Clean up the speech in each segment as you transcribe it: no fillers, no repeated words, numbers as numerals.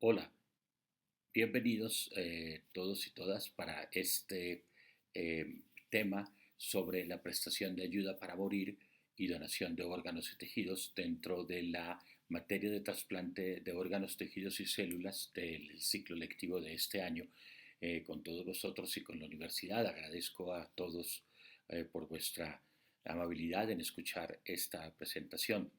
Hola, bienvenidos todos y todas para este tema sobre la prestación de ayuda para morir y donación de órganos y tejidos dentro de la materia de trasplante de órganos, tejidos y células del ciclo lectivo de este año con todos vosotros y con la universidad. Agradezco a todos por vuestra amabilidad en escuchar esta presentación.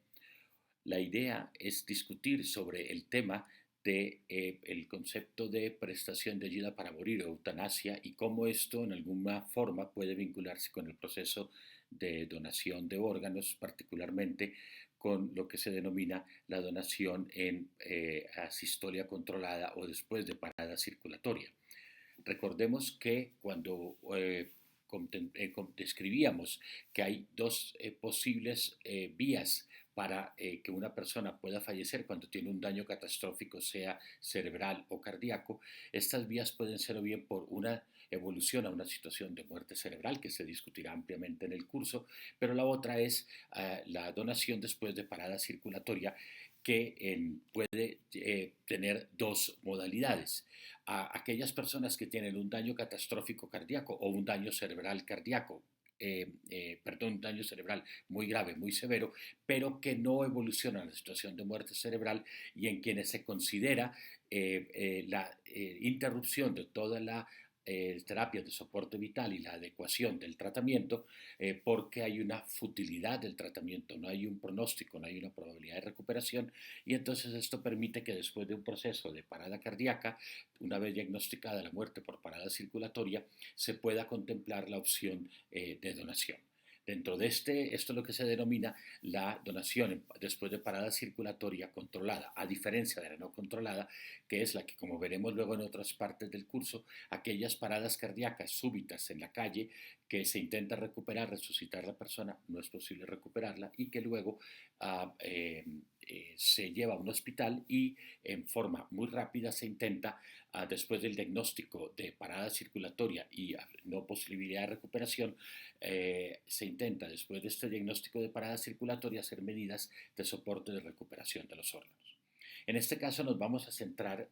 La idea es discutir sobre el tema de el concepto de prestación de ayuda para morir o eutanasia y cómo esto en alguna forma puede vincularse con el proceso de donación de órganos, particularmente con lo que se denomina la donación en asistolia controlada o después de parada circulatoria. Recordemos que cuando describíamos que hay dos posibles vías para que una persona pueda fallecer cuando tiene un daño catastrófico, sea cerebral o cardíaco, estas vías pueden ser o bien por una evolución a una situación de muerte cerebral, que se discutirá ampliamente en el curso, pero la otra es la donación después de parada circulatoria, que puede tener dos modalidades. A aquellas personas que tienen un daño catastrófico cardíaco o un daño cerebral cardíaco, perdón, un daño cerebral muy grave, muy severo, pero que no evoluciona a la situación de muerte cerebral y en quienes se considera la interrupción de toda la terapia de soporte vital y la adecuación del tratamiento porque hay una futilidad del tratamiento, no hay un pronóstico, no hay una probabilidad de recuperación y entonces esto permite que después de un proceso de parada cardíaca, una vez diagnosticada la muerte por parada circulatoria, se pueda contemplar la opción de donación. Dentro de esto es lo que se denomina la donación después de parada circulatoria controlada, a diferencia de la no controlada, que es la que, como veremos luego en otras partes del curso, aquellas paradas cardíacas súbitas en la calle que se intenta recuperar, resucitar la persona, no es posible recuperarla y que luego se lleva a un hospital y en forma muy rápida se intenta, después del diagnóstico de parada circulatoria y no posibilidad de recuperación, se intenta después de este diagnóstico de parada circulatoria hacer medidas de soporte de recuperación de los órganos. En este caso nos vamos a centrar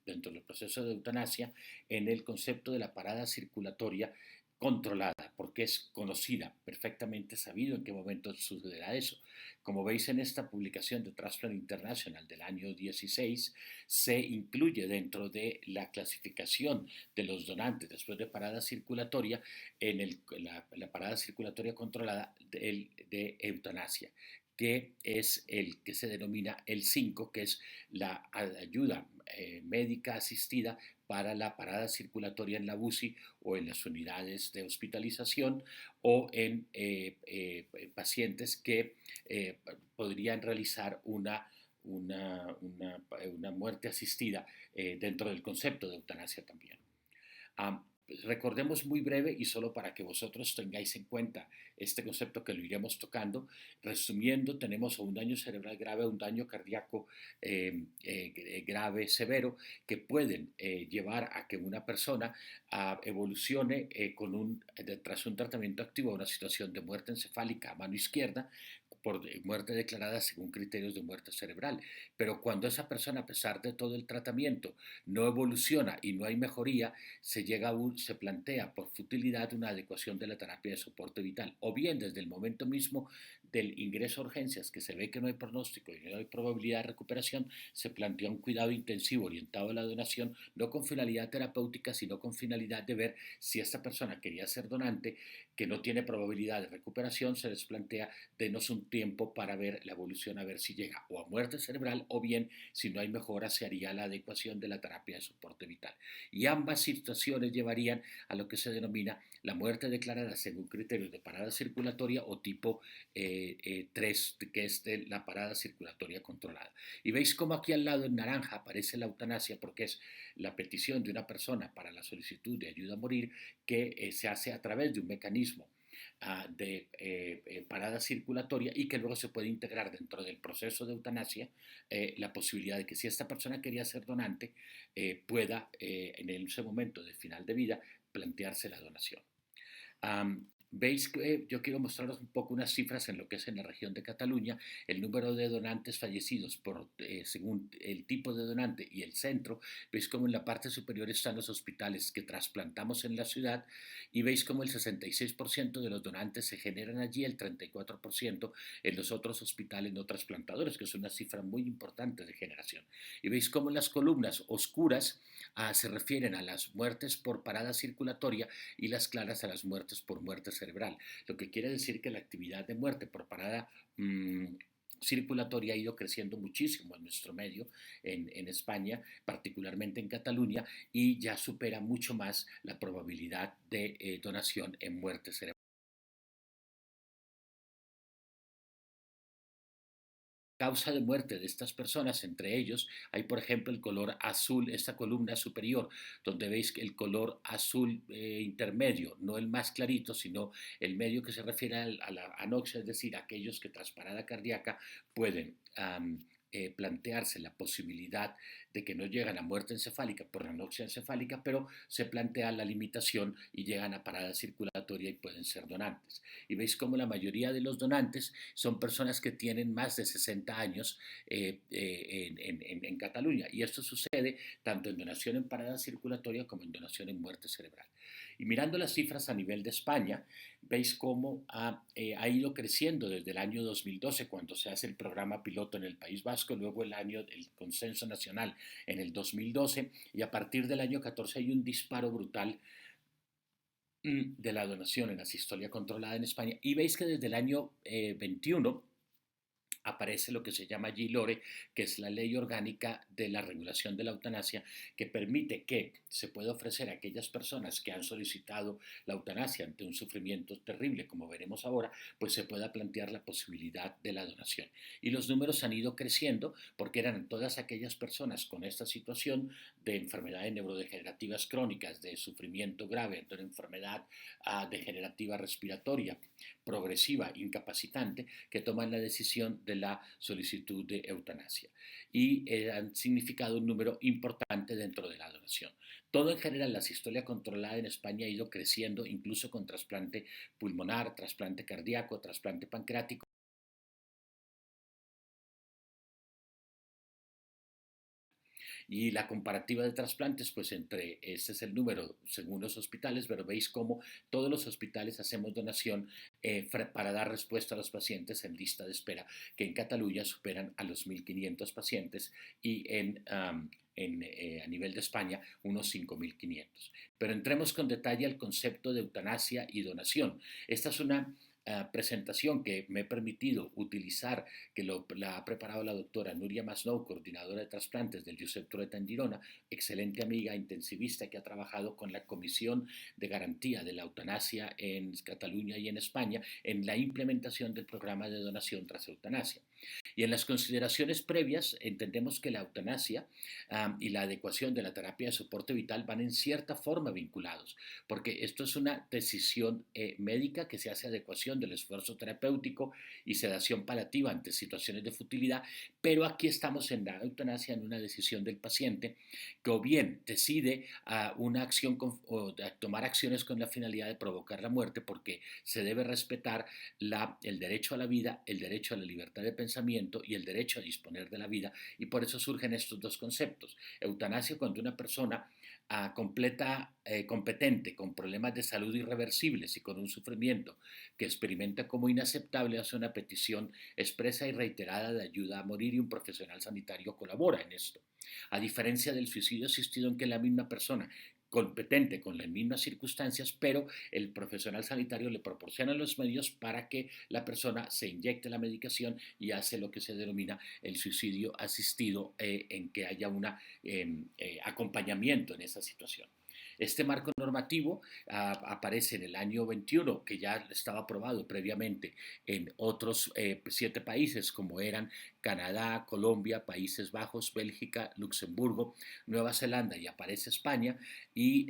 dentro del proceso de eutanasia en el concepto de la parada circulatoria controlada, porque es conocida, perfectamente sabido en qué momento sucederá eso. Como veis en esta publicación de Transplant International del año 16, se incluye dentro de la clasificación de los donantes después de parada circulatoria la parada circulatoria controlada de eutanasia, que es el que se denomina el 5, que es la ayuda médica asistida para la parada circulatoria en la UCI o en las unidades de hospitalización o en pacientes que podrían realizar una muerte asistida dentro del concepto de eutanasia también. Um, Recordemos muy breve y solo para que vosotros tengáis en cuenta este concepto que lo iremos tocando. Resumiendo, tenemos un daño cerebral grave o un daño cardíaco grave, severo, que pueden llevar a que una persona evolucione tras un tratamiento activo a una situación de muerte encefálica a mano izquierda, por muerte declarada según criterios de muerte cerebral. Pero cuando esa persona, a pesar de todo el tratamiento, no evoluciona y no hay mejoría, se plantea por futilidad una adecuación de la terapia de soporte vital, o bien desde el momento mismo del ingreso a urgencias, que se ve que no hay pronóstico y no hay probabilidad de recuperación, se plantea un cuidado intensivo orientado a la donación, no con finalidad terapéutica, sino con finalidad de ver si esta persona quería ser donante, que no tiene probabilidad de recuperación, se les plantea denos un tiempo para ver la evolución, a ver si llega o a muerte cerebral, o bien, si no hay mejora, se haría la adecuación de la terapia de soporte vital. Y ambas situaciones llevarían a lo que se denomina la muerte declarada según criterios de parada circulatoria o tipo 3, que es de la parada circulatoria controlada. Y veis cómo aquí al lado en naranja aparece la eutanasia, porque es la petición de una persona para la solicitud de ayuda a morir que se hace a través de un mecanismo de parada circulatoria y que luego se puede integrar dentro del proceso de eutanasia la posibilidad de que si esta persona quería ser donante pueda en ese momento de final de vida plantearse la donación. Veis que yo quiero mostraros un poco unas cifras en lo que es en la región de Cataluña, el número de donantes fallecidos según el tipo de donante y el centro. Veis como en la parte superior están los hospitales que trasplantamos en la ciudad y veis como el 66% de los donantes se generan allí, el 34% en los otros hospitales no trasplantadores, que es una cifra muy importante de generación. Y veis como las columnas oscuras se refieren a las muertes por parada circulatoria y las claras a las muertes por muerte cerebral, lo que quiere decir que la actividad de muerte por parada circulatoria ha ido creciendo muchísimo en nuestro medio, en España, particularmente en Cataluña, y ya supera mucho más la probabilidad de donación en muerte cerebral. Causa de muerte de estas personas, entre ellos hay por ejemplo el color azul, esta columna superior, donde veis que el color azul intermedio, no el más clarito, sino el medio que se refiere a la anoxia, es decir, aquellos que tras parada cardíaca pueden plantearse la posibilidad de que no llegan a muerte encefálica por anoxia encefálica, pero se plantea la limitación y llegan a parada circulatoria y pueden ser donantes. Y veis como la mayoría de los donantes son personas que tienen más de 60 años en Cataluña. Y esto sucede tanto en donación en parada circulatoria como en donación en muerte cerebral. Y mirando las cifras a nivel de España, veis cómo ha ido creciendo desde el año 2012, cuando se hace el programa piloto en el País Vasco, luego el año del consenso nacional en el 2012, y a partir del año 14 hay un disparo brutal de la donación en la sistolia controlada en España. Y veis que desde el año 21 aparece lo que se llama GILORE, que es la ley orgánica de la regulación de la eutanasia, que permite que se pueda ofrecer a aquellas personas que han solicitado la eutanasia ante un sufrimiento terrible, como veremos ahora, pues se pueda plantear la posibilidad de la donación. Y los números han ido creciendo porque eran todas aquellas personas con esta situación de enfermedades neurodegenerativas crónicas, de sufrimiento grave, de una enfermedad degenerativa respiratoria progresiva, incapacitante, que toman la decisión de la solicitud de eutanasia y han significado un número importante dentro de la donación. Todo en general, la sistolia controlada en España ha ido creciendo, incluso con trasplante pulmonar, trasplante cardíaco, trasplante pancreático. Y la comparativa de trasplantes, pues entre, este es el número según los hospitales, pero veis cómo todos los hospitales hacemos donación para dar respuesta a los pacientes en lista de espera, que en Cataluña superan a los 1.500 pacientes y a nivel de España unos 5.500. Pero entremos con detalle al concepto de eutanasia y donación. Esta es una presentación que me he permitido utilizar, que la ha preparado la doctora Nuria Masnou, coordinadora de trasplantes del Josep Trueta en Girona, excelente amiga intensivista que ha trabajado con la Comisión de Garantía de la Eutanasia en Cataluña y en España en la implementación del programa de donación tras eutanasia. Y en las consideraciones previas entendemos que la eutanasia y la adecuación de la terapia de soporte vital van en cierta forma vinculados, porque esto es una decisión médica que se hace adecuación del esfuerzo terapéutico y sedación paliativa ante situaciones de futilidad, pero aquí estamos en la eutanasia en una decisión del paciente que o bien decide una acción o tomar acciones con la finalidad de provocar la muerte porque se debe respetar el derecho a la vida, el derecho a la libertad de pensamiento y el derecho a disponer de la vida, y por eso surgen estos dos conceptos. Eutanasia cuando una persona competente, con problemas de salud irreversibles y con un sufrimiento que experimenta como inaceptable, hace una petición expresa y reiterada de ayuda a morir y un profesional sanitario colabora en esto. A diferencia del suicidio asistido en que la misma persona competente con las mismas circunstancias, pero el profesional sanitario le proporciona los medios para que la persona se inyecte la medicación y hace lo que se denomina el suicidio asistido, en que haya un acompañamiento en esa situación. Este marco normativo aparece en el año 21, que ya estaba aprobado previamente en otros 7 países, como eran Canadá, Colombia, Países Bajos, Bélgica, Luxemburgo, Nueva Zelanda, y aparece España, y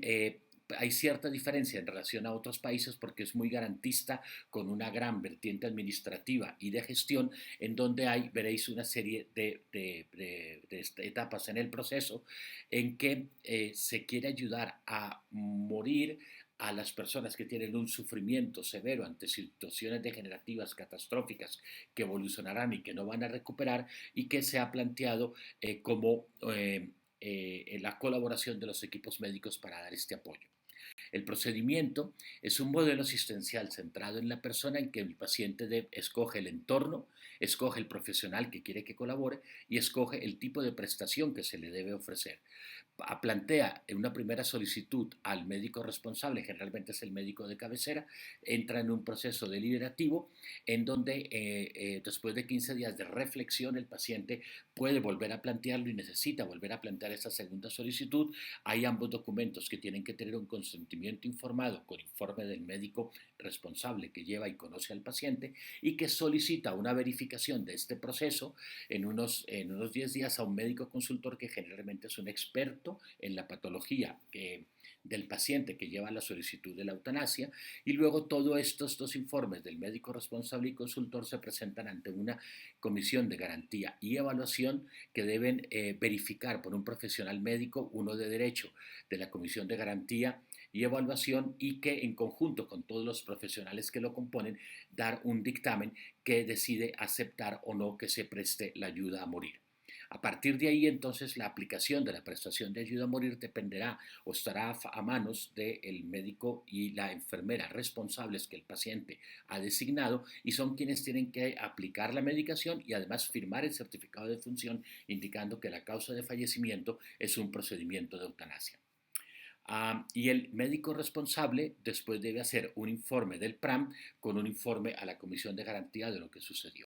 hay cierta diferencia en relación a otros países porque es muy garantista, con una gran vertiente administrativa y de gestión, en donde veréis una serie de etapas en el proceso en que se quiere ayudar a morir a las personas que tienen un sufrimiento severo ante situaciones degenerativas catastróficas que evolucionarán y que no van a recuperar, y que se ha planteado como la colaboración de los equipos médicos para dar este apoyo. El procedimiento es un modelo asistencial centrado en la persona, en que el paciente escoge el entorno, escoge el profesional que quiere que colabore y escoge el tipo de prestación que se le debe ofrecer. Plantea en una primera solicitud al médico responsable, generalmente es el médico de cabecera, entra en un proceso deliberativo en donde después de 15 días de reflexión el paciente puede volver a plantearlo y necesita volver a plantear esa segunda solicitud. Hay ambos documentos que tienen que tener un consentimiento informado con informe del médico responsable que lleva y conoce al paciente, y que solicita una verificación de este proceso en unos 10 días a un médico consultor, que generalmente es un experto en la patología del paciente que lleva la solicitud de la eutanasia. Y luego todos estos dos informes del médico responsable y consultor se presentan ante una comisión de garantía y evaluación, que deben verificar por un profesional médico, uno de derecho de la comisión de garantía y evaluación, y que en conjunto con todos los profesionales que lo componen, dar un dictamen que decide aceptar o no que se preste la ayuda a morir. A partir de ahí, entonces, la aplicación de la prestación de ayuda a morir dependerá o estará a manos del médico y la enfermera responsables que el paciente ha designado, y son quienes tienen que aplicar la medicación y además firmar el certificado de función indicando que la causa de fallecimiento es un procedimiento de eutanasia. Y el médico responsable después debe hacer un informe del PRAM con un informe a la Comisión de Garantía de lo que sucedió.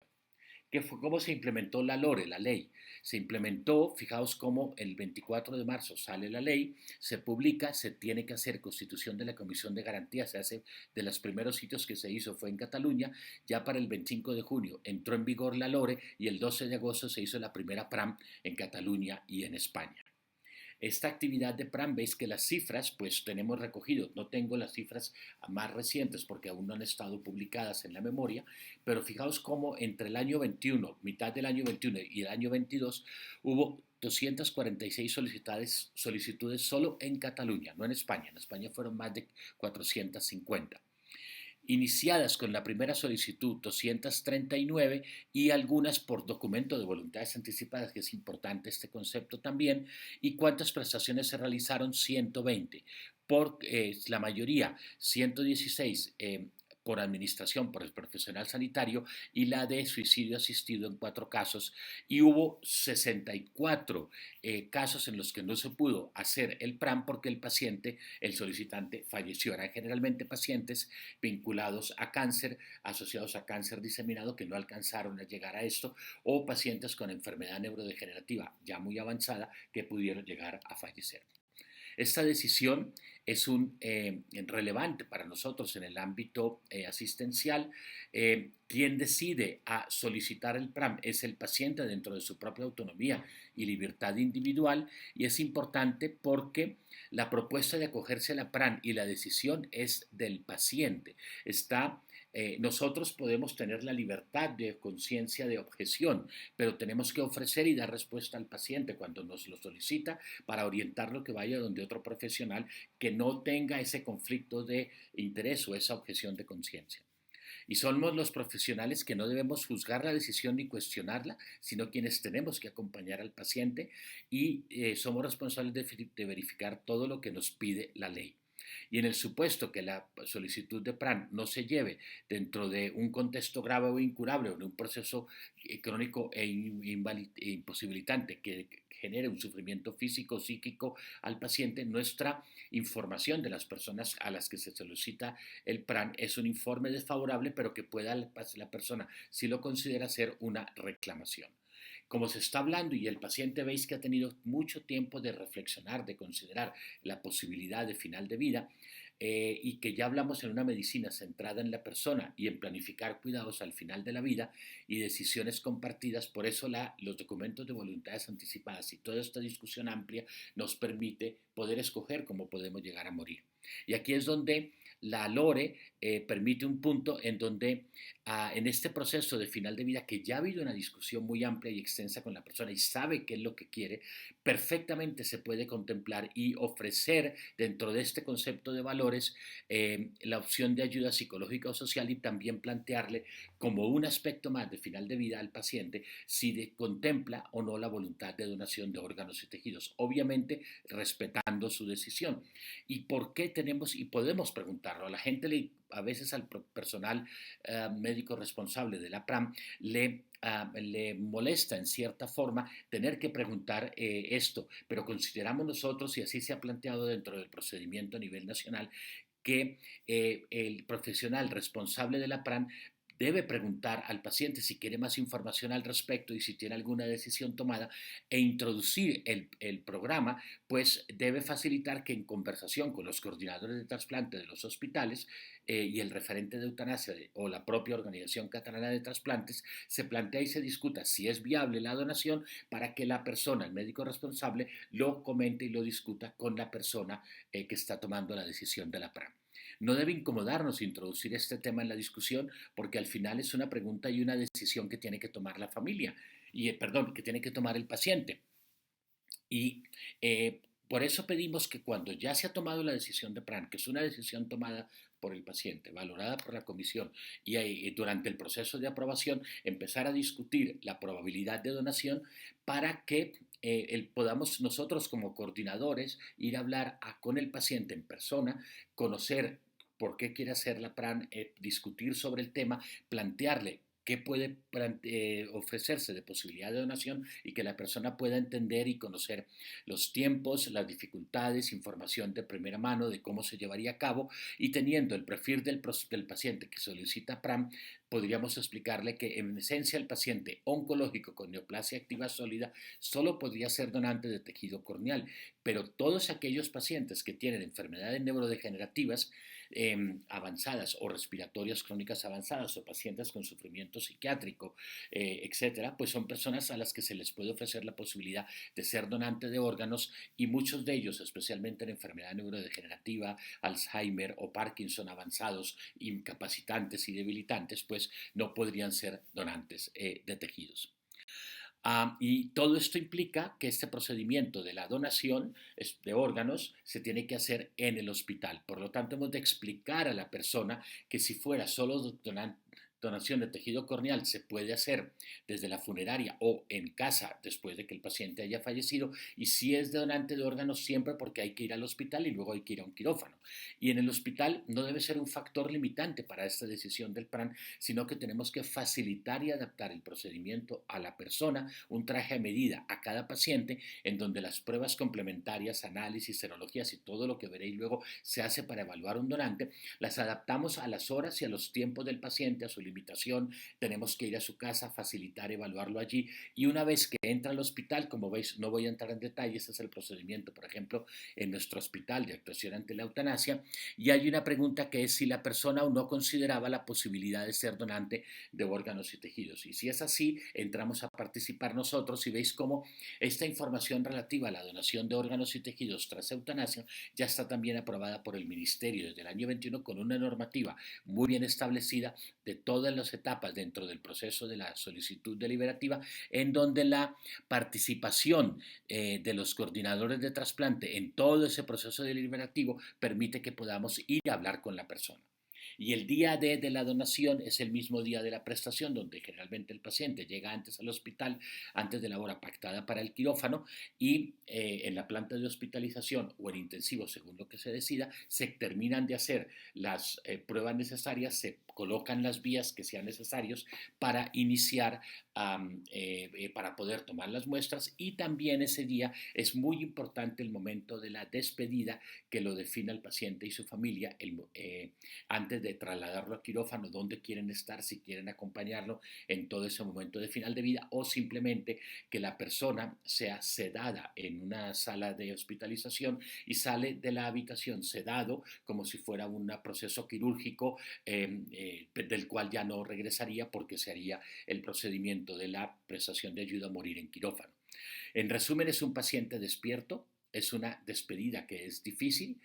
¿Cómo se implementó la LORE, la ley? Se implementó, fijaos cómo el 24 de marzo sale la ley, se publica, se tiene que hacer constitución de la Comisión de Garantía, se hace, de los primeros sitios que se hizo fue en Cataluña. Ya para el 25 de junio entró en vigor la LORE, y el 12 de agosto se hizo la primera PRAM en Cataluña y en España. Esta actividad de PRAM, veis que las cifras, pues tenemos recogido, no tengo las cifras más recientes porque aún no han estado publicadas en la memoria, pero fijaos cómo entre el año 21, mitad del año 21 y el año 22, hubo 246 solicitudes solo en Cataluña, no en España. En España fueron más de 450. Iniciadas con la primera solicitud 239, y algunas por documento de voluntades anticipadas, que es importante este concepto también. ¿Y cuántas prestaciones se realizaron? 120. La mayoría, 116 por administración, por el profesional sanitario, y la de suicidio asistido en 4 casos, y hubo 64 casos en los que no se pudo hacer el PRAM porque el paciente, el solicitante, falleció. Eran generalmente pacientes vinculados a cáncer, asociados a cáncer diseminado, que no alcanzaron a llegar a esto, o pacientes con enfermedad neurodegenerativa ya muy avanzada que pudieron llegar a fallecer. Esta decisión es relevante para nosotros en el ámbito asistencial. Quien decide a solicitar el PRAM es el paciente dentro de su propia autonomía y libertad individual, y es importante porque la propuesta de acogerse a la PRAM y la decisión es del paciente. Nosotros podemos tener la libertad de conciencia de objeción, pero tenemos que ofrecer y dar respuesta al paciente cuando nos lo solicita, para orientarlo que vaya donde otro profesional que no tenga ese conflicto de interés o esa objeción de conciencia. Y somos los profesionales que no debemos juzgar la decisión ni cuestionarla, sino quienes tenemos que acompañar al paciente, y somos responsables de verificar todo lo que nos pide la ley. Y en el supuesto que la solicitud de PRAN no se lleve dentro de un contexto grave o incurable, o en un proceso crónico e imposibilitante que genere un sufrimiento físico o psíquico al paciente, nuestra información de las personas a las que se solicita el PRAN es un informe desfavorable, pero que pueda la persona, si lo considera, hacer una reclamación. Como se está hablando y el paciente veis que ha tenido mucho tiempo de reflexionar, de considerar la posibilidad de final de vida, y que ya hablamos en una medicina centrada en la persona y en planificar cuidados al final de la vida y decisiones compartidas, por eso los documentos de voluntades anticipadas y toda esta discusión amplia nos permite poder escoger cómo podemos llegar a morir. Y aquí es donde la LORE permite un punto en donde en este proceso de final de vida, que ya ha habido una discusión muy amplia y extensa con la persona y sabe qué es lo que quiere, perfectamente se puede contemplar y ofrecer dentro de este concepto de valores mayores la opción de ayuda psicológica o social y también plantearle como un aspecto más de final de vida al paciente si contempla o no la voluntad de donación de órganos y tejidos, obviamente respetando su decisión. ¿Y por qué tenemos y podemos preguntarlo? A la gente a veces al personal médico responsable de la PRAM le molesta en cierta forma tener que preguntar esto, pero consideramos nosotros, y así se ha planteado dentro del procedimiento a nivel nacional, que el profesional responsable de la PRAN debe preguntar al paciente si quiere más información al respecto y si tiene alguna decisión tomada e introducir el programa, pues debe facilitar que en conversación con los coordinadores de trasplante de los hospitales y el referente de eutanasia o la propia Organización Catalana de Trasplantes se plantea y se discuta si es viable la donación para que la persona, el médico responsable, lo comente y lo discuta con la persona que está tomando la decisión de la PRAM. No debe incomodarnos introducir este tema en la discusión porque al final es una pregunta y una decisión que tiene que tomar la familia, perdón, que tiene que tomar el paciente. Y por eso pedimos que cuando ya se ha tomado la decisión de PRAN, que es una decisión tomada por el paciente, valorada por la comisión y durante el proceso de aprobación, empezar a discutir la probabilidad de donación para que podamos nosotros como coordinadores ir a hablar con el paciente en persona, conocer por qué quiere hacer la PRAN, discutir sobre el tema, plantearle qué puede ofrecerse de posibilidad de donación y que la persona pueda entender y conocer los tiempos, las dificultades, información de primera mano de cómo se llevaría a cabo y teniendo el perfil del paciente que solicita PRAM, podríamos explicarle que en esencia el paciente oncológico con neoplasia activa sólida solo podría ser donante de tejido corneal, pero todos aquellos pacientes que tienen enfermedades neurodegenerativas avanzadas o respiratorias crónicas avanzadas o pacientes con sufrimiento psiquiátrico, etcétera, pues son personas a las que se les puede ofrecer la posibilidad de ser donante de órganos y muchos de ellos, especialmente en enfermedad neurodegenerativa, Alzheimer o Parkinson avanzados, incapacitantes y debilitantes, pues no podrían ser donantes de tejidos. Y todo esto implica que este procedimiento de la donación de órganos se tiene que hacer en el hospital. Por lo tanto, hemos de explicar a la persona que si fuera solo donación de tejido corneal se puede hacer desde la funeraria o en casa después de que el paciente haya fallecido, y si es donante de órganos siempre porque hay que ir al hospital y luego hay que ir a un quirófano. Y en el hospital no debe ser un factor limitante para esta decisión del PRAN, sino que tenemos que facilitar y adaptar el procedimiento a la persona, un traje a medida a cada paciente, en donde las pruebas complementarias, análisis, serologías y todo lo que veréis luego se hace para evaluar un donante, las adaptamos a las horas y a los tiempos del paciente, a su limitación, tenemos que ir a su casa, facilitar, evaluarlo allí y una vez que entra al hospital, como veis, no voy a entrar en detalles, este es el procedimiento, por ejemplo, en nuestro hospital de actuación ante la eutanasia, y hay una pregunta que es si la persona aún no consideraba la posibilidad de ser donante de órganos y tejidos, y si es así, entramos a participar nosotros y veis cómo esta información relativa a la donación de órganos y tejidos tras eutanasia ya está también aprobada por el Ministerio desde el año 21 con una normativa muy bien establecida de todas las etapas dentro del proceso de la solicitud deliberativa, en donde la participación de los coordinadores de trasplante en todo ese proceso deliberativo permite que podamos ir a hablar con la persona. Y el día de la donación es el mismo día de la prestación, donde generalmente el paciente llega antes al hospital, antes de la hora pactada para el quirófano, y en la planta de hospitalización o en intensivo, según lo que se decida, se terminan de hacer las pruebas necesarias, se colocan las vías que sean necesarios para iniciar, para poder tomar las muestras, y también ese día es muy importante el momento de la despedida que lo define el paciente y su familia antes de trasladarlo a quirófano, dónde quieren estar, si quieren acompañarlo en todo ese momento de final de vida o simplemente que la persona sea sedada en una sala de hospitalización y sale de la habitación sedado como si fuera un proceso quirúrgico del cual ya no regresaría porque se haría el procedimiento de la prestación de ayuda a morir en quirófano. En resumen, es un paciente despierto, es una despedida que es difícil,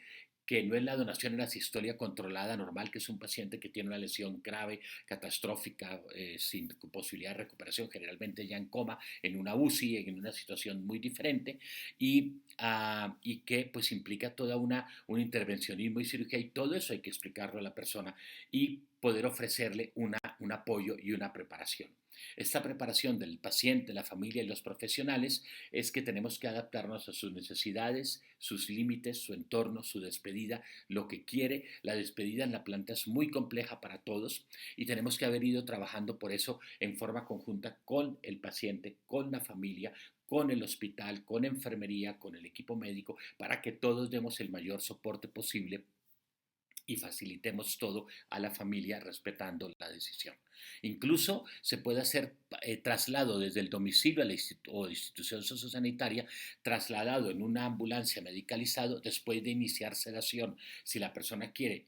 que no es la donación en la sistolia controlada normal, que es un paciente que tiene una lesión grave, catastrófica, sin posibilidad de recuperación, generalmente ya en coma, en una UCI, en una situación muy diferente, y que pues implica toda un intervencionismo y cirugía, y todo eso hay que explicarlo a la persona y poder ofrecerle un apoyo y una preparación. Esta preparación del paciente, la familia y los profesionales es que tenemos que adaptarnos a sus necesidades, sus límites, su entorno, su despedida, lo que quiere. La despedida en la planta es muy compleja para todos y tenemos que haber ido trabajando por eso en forma conjunta con el paciente, con la familia, con el hospital, con enfermería, con el equipo médico, para que todos demos el mayor soporte posible y facilitemos todo a la familia respetando la decisión. Incluso se puede hacer traslado desde el domicilio a la o institución sociosanitaria, trasladado en una ambulancia medicalizado después de iniciar sedación. Si la persona quiere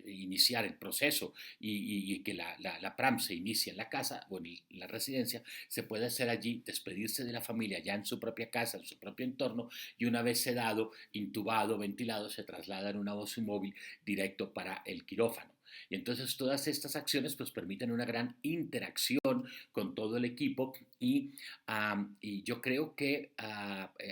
iniciar el proceso y que la PRAM se inicie en la casa o en la residencia, se puede hacer allí, despedirse de la familia ya en su propia casa, en su propio entorno, y una vez sedado, intubado, ventilado, se traslada en una voz móvil directo para el quirófano. Y entonces todas estas acciones pues permiten una gran interacción con todo el equipo y yo creo que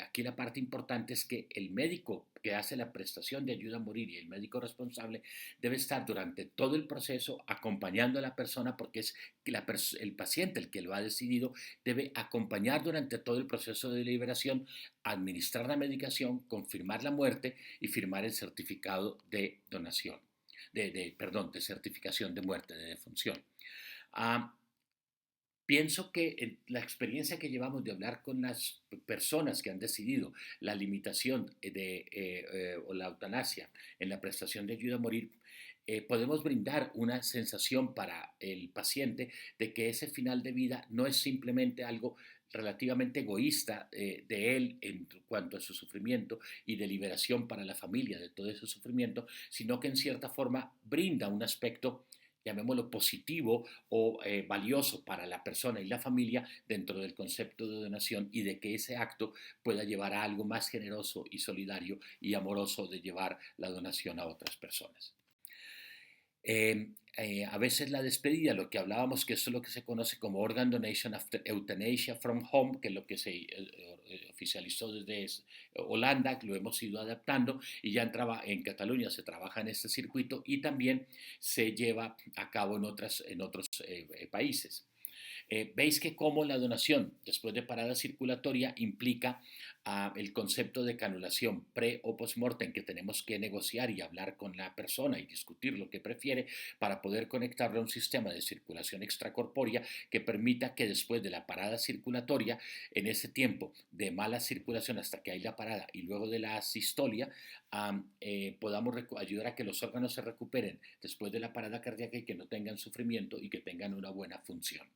aquí la parte importante es que el médico que hace la prestación de ayuda a morir y el médico responsable debe estar durante todo el proceso acompañando a la persona porque es el paciente el que lo ha decidido, debe acompañar durante todo el proceso de liberación, administrar la medicación, confirmar la muerte y firmar el certificado de donación perdón, de certificación de muerte, de defunción. Ah, Pienso que la experiencia que llevamos de hablar con las personas que han decidido la limitación o la eutanasia en la prestación de ayuda a morir, podemos brindar una sensación para el paciente de que ese final de vida no es simplemente algo relativamente egoísta de él en cuanto a su sufrimiento y de liberación para la familia de todo ese sufrimiento, sino que en cierta forma brinda un aspecto, llamémoslo positivo o valioso para la persona y la familia dentro del concepto de donación y de que ese acto pueda llevar a algo más generoso y solidario y amoroso de llevar la donación a otras personas. A veces la despedida, lo que hablábamos, que eso es lo que se conoce como Organ Donation After Euthanasia from Home, que es lo que se oficializó desde Holanda, que lo hemos ido adaptando y ya en Cataluña se trabaja en este circuito y también se lleva a cabo en otros países. Veis que como la donación después de parada circulatoria implica el concepto de canulación pre o post-mortem, que tenemos que negociar y hablar con la persona y discutir lo que prefiere para poder conectarlo a un sistema de circulación extracorpórea que permita que después de la parada circulatoria, en ese tiempo de mala circulación hasta que hay la parada y luego de la sistolia, podamos ayudar a que los órganos se recuperen después de la parada cardíaca y que no tengan sufrimiento y que tengan una buena función.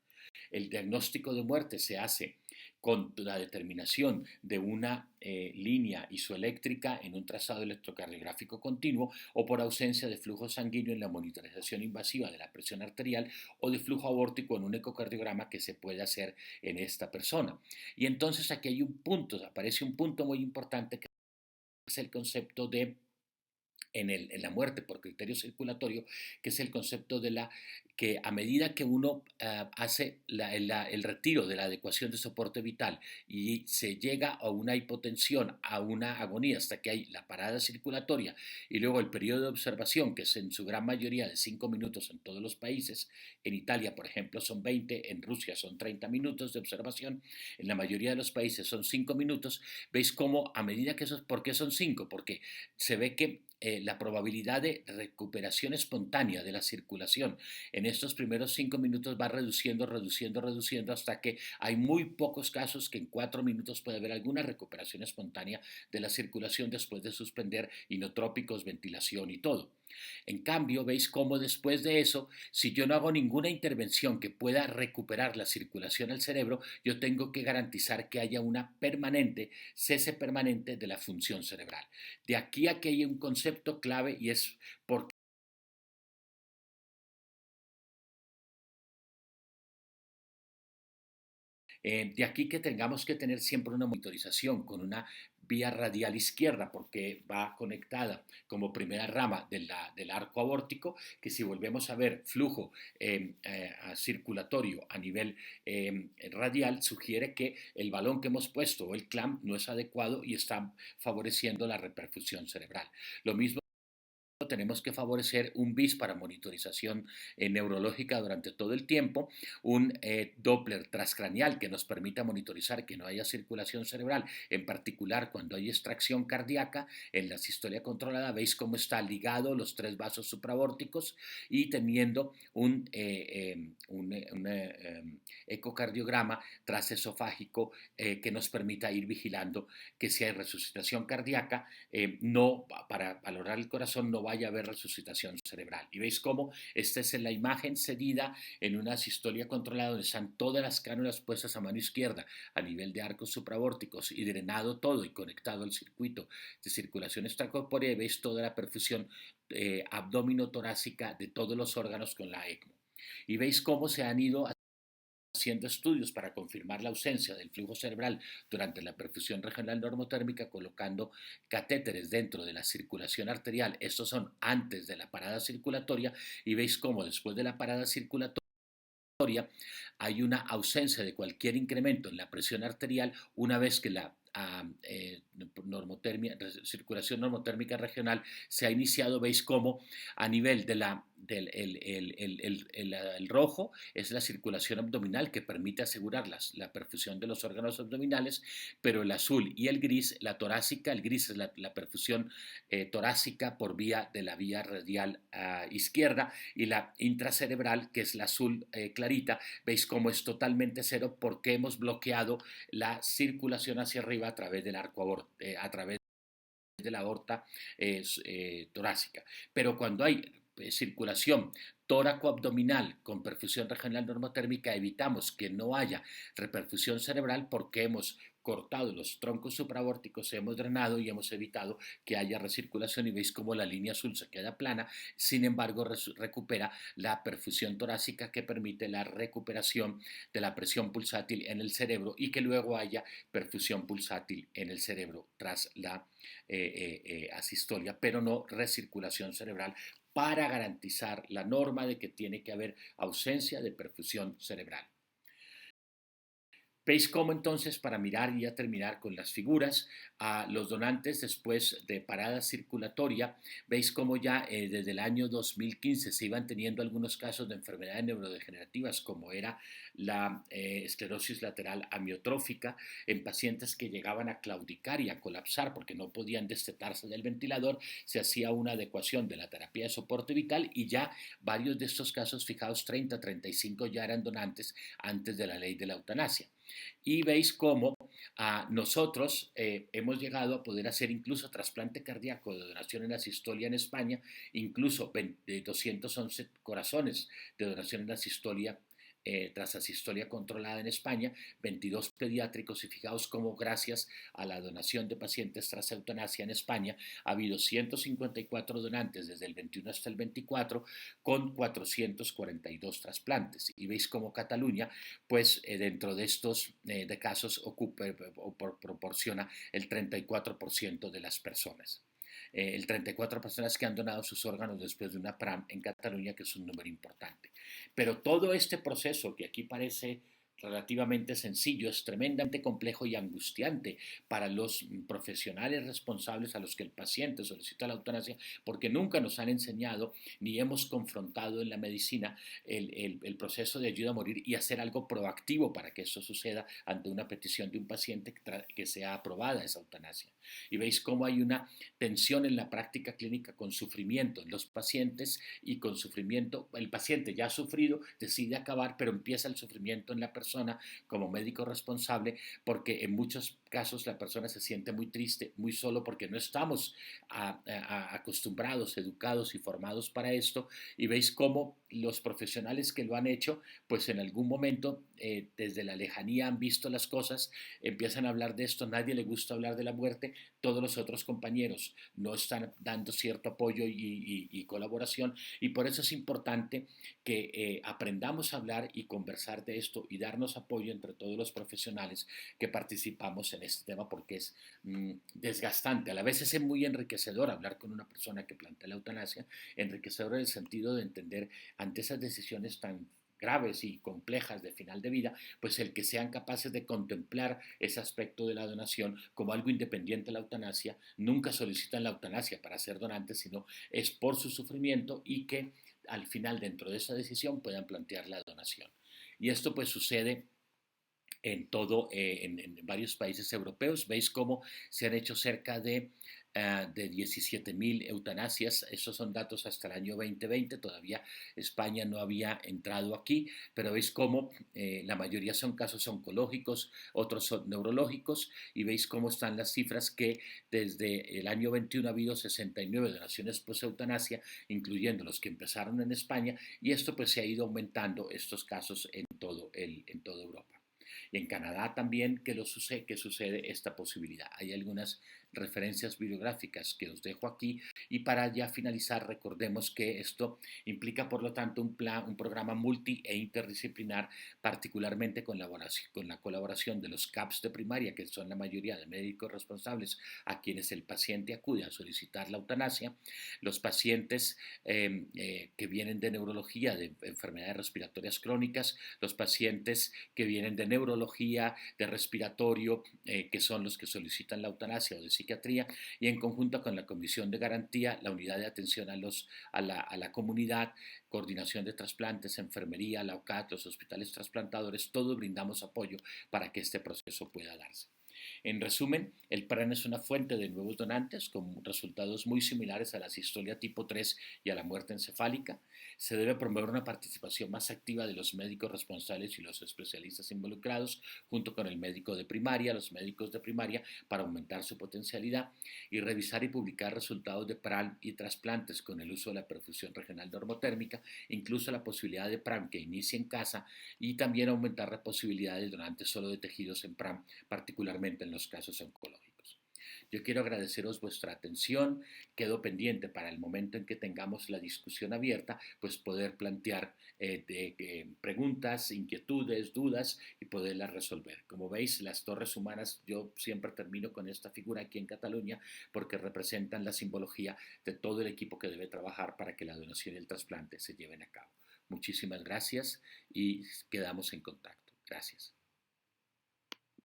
El diagnóstico de muerte se hace con la determinación de una línea isoeléctrica en un trazado electrocardiográfico continuo o por ausencia de flujo sanguíneo en la monitorización invasiva de la presión arterial o de flujo aórtico en un ecocardiograma que se puede hacer en esta persona. Y entonces aquí hay un punto, aparece un punto muy importante que es el concepto de en la muerte por criterio circulatorio, que es el concepto de que a medida que uno hace el retiro de la adecuación de soporte vital y se llega a una hipotensión, a una agonía, hasta que hay la parada circulatoria y luego el periodo de observación, que es en su gran mayoría de 5 minutos en todos los países, en Italia, por ejemplo, son 20, en Rusia son 30 minutos de observación, en la mayoría de los países son 5 minutos, veis cómo a medida que eso, ¿por qué son 5? Porque se ve que la probabilidad de recuperación espontánea de la circulación en estos primeros 5 minutos va reduciendo, reduciendo, reduciendo hasta que hay muy pocos casos que en 4 minutos puede haber alguna recuperación espontánea de la circulación después de suspender inotrópicos, ventilación y todo. En cambio, veis cómo después de eso, si yo no hago ninguna intervención que pueda recuperar la circulación al cerebro, yo tengo que garantizar que haya una permanente, cese permanente de la función cerebral. De aquí a que hay un concepto clave y es porque de aquí que tengamos que tener siempre una monitorización con una vía radial izquierda porque va conectada como primera rama del arco aórtico, que si volvemos a ver flujo circulatorio a nivel radial, sugiere que el balón que hemos puesto o el clamp no es adecuado y está favoreciendo la reperfusión cerebral. Lo mismo tenemos que favorecer un BIS para monitorización neurológica durante todo el tiempo, un Doppler transcranial que nos permita monitorizar que no haya circulación cerebral, en particular cuando hay extracción cardíaca. En la sistolia controlada veis cómo está ligado los tres vasos supraórticos y teniendo un ecocardiograma transesofágico que nos permita ir vigilando que si hay resucitación cardíaca, no, para valorar el corazón no vaya a haber resucitación cerebral. Y veis cómo esta es la imagen cedida en una sistolia controlada donde están todas las cánulas puestas a mano izquierda a nivel de arcos supraórticos y drenado todo y conectado al circuito de circulación extracorpórea. Veis toda la perfusión abdomino-torácica de todos los órganos con la ECMO. Y veis cómo se han ido haciendo estudios para confirmar la ausencia del flujo cerebral durante la perfusión regional normotérmica, colocando catéteres dentro de la circulación arterial. Estos son antes de la parada circulatoria y veis cómo después de la parada circulatoria hay una ausencia de cualquier incremento en la presión arterial una vez que la circulación normotérmica regional se ha iniciado. Veis cómo a nivel de el rojo es la circulación abdominal que permite asegurar la perfusión de los órganos abdominales, pero el azul y el gris, la torácica, el gris es la perfusión torácica por vía de la vía radial izquierda, y la intracerebral, que es la azul clarita, veis cómo es totalmente cero porque hemos bloqueado la circulación hacia arriba a través del arco a través de la aorta torácica. Pero cuando hay circulación tóraco-abdominal con perfusión regional normotérmica, evitamos que no haya reperfusión cerebral porque hemos cortado los troncos supraórticos, hemos drenado y hemos evitado que haya recirculación, y veis cómo la línea azul se queda plana. Sin embargo, recupera la perfusión torácica que permite la recuperación de la presión pulsátil en el cerebro y que luego haya perfusión pulsátil en el cerebro tras la asistolia, pero no recirculación cerebral, para garantizar la norma de que tiene que haber ausencia de perfusión cerebral. ¿Veis cómo entonces, para mirar y ya terminar con las figuras, a los donantes después de parada circulatoria, veis cómo ya desde el año 2015 se iban teniendo algunos casos de enfermedades neurodegenerativas como era la esclerosis lateral amiotrófica en pacientes que llegaban a claudicar y a colapsar porque no podían destetarse del ventilador. Se hacía una adecuación de la terapia de soporte vital y ya varios de estos casos, fijaos, 30, 35 ya eran donantes antes de la ley de la eutanasia. Y veis cómo nosotros hemos llegado a poder hacer incluso trasplante cardíaco de donación en asistolia en España, incluso 211 corazones de donación en asistolia tras asistolia controlada en España, 22 pediátricos, y fijaos cómo gracias a la donación de pacientes tras eutanasia en España ha habido 154 donantes desde el 21 hasta el 24 con 442 trasplantes. Y veis cómo Cataluña, pues dentro de estos de casos proporciona el 34% de las personas. El 34 personas que han donado sus órganos después de una PRAM en Cataluña, que es un número importante. Pero todo este proceso, que aquí parece relativamente sencillo, es tremendamente complejo y angustiante para los profesionales responsables a los que el paciente solicita la eutanasia, porque nunca nos han enseñado ni hemos confrontado en la medicina el proceso de ayuda a morir y hacer algo proactivo para que eso suceda ante una petición de un paciente que sea aprobada esa eutanasia. Y veis cómo hay una tensión en la práctica clínica con sufrimiento en los pacientes y con sufrimiento. El paciente ya ha sufrido, decide acabar, pero empieza el sufrimiento en la persona como médico responsable, porque en muchos casos la persona se siente muy triste, muy solo, porque no estamos acostumbrados, educados y formados para esto. Y veis cómo los profesionales que lo han hecho, pues en algún momento desde la lejanía han visto las cosas, empiezan a hablar de esto, nadie le gusta hablar de la muerte, todos los otros compañeros no están dando cierto apoyo y colaboración, y por eso es importante que aprendamos a hablar y conversar de esto y darnos brindarnos apoyo entre todos los profesionales que participamos en este tema, porque es desgastante. A la vez es muy enriquecedor hablar con una persona que plantea la eutanasia, enriquecedor en el sentido de entender ante esas decisiones tan graves y complejas de final de vida, pues el que sean capaces de contemplar ese aspecto de la donación como algo independiente de la eutanasia, nunca solicitan la eutanasia para ser donantes, sino es por su sufrimiento y que al final dentro de esa decisión puedan plantear la donación. Y esto pues sucede en varios países europeos. Veis cómo se han hecho cerca de 17.000 eutanasias. Esos son datos hasta el año 2020. Todavía España no había entrado aquí, pero veis cómo la mayoría son casos oncológicos, otros son neurológicos, y veis cómo están las cifras que desde el año 21 ha habido 69 donaciones post eutanasia, incluyendo los que empezaron en España, y esto pues se ha ido aumentando estos casos en toda Europa. Y en Canadá también que sucede esta posibilidad. Hay algunas referencias bibliográficas que os dejo aquí, y para ya finalizar recordemos que esto implica por lo tanto un programa multi e interdisciplinar, particularmente con la colaboración de los CAPs de primaria, que son la mayoría de médicos responsables a quienes el paciente acude a solicitar la eutanasia, los pacientes que vienen de neurología, de enfermedades respiratorias crónicas, los pacientes que vienen de neurología, de respiratorio, que son los que solicitan la eutanasia, o de psiquiatría, y en conjunto con la Comisión de Garantía, la Unidad de Atención a la Comunidad, Coordinación de Trasplantes, Enfermería, la OCAT, los hospitales trasplantadores, todos brindamos apoyo para que este proceso pueda darse. En resumen, el PRAN es una fuente de nuevos donantes con resultados muy similares a la sistolia tipo 3 y a la muerte encefálica. Se debe promover una participación más activa de los médicos responsables y los especialistas involucrados, junto con el médico de primaria, los médicos de primaria, para aumentar su potencialidad, y revisar y publicar resultados de PRAN y trasplantes con el uso de la perfusión regional normotérmica, incluso la posibilidad de PRAN que inicie en casa, y también aumentar la posibilidad de donantes solo de tejidos en PRAN, particularmente en los casos oncológicos. Yo quiero agradeceros vuestra atención. Quedo pendiente para el momento en que tengamos la discusión abierta, pues poder plantear preguntas, inquietudes, dudas, y poderlas resolver. Como veis, las torres humanas, yo siempre termino con esta figura aquí en Cataluña, porque representan la simbología de todo el equipo que debe trabajar para que la donación y el trasplante se lleven a cabo. Muchísimas gracias y quedamos en contacto. Gracias.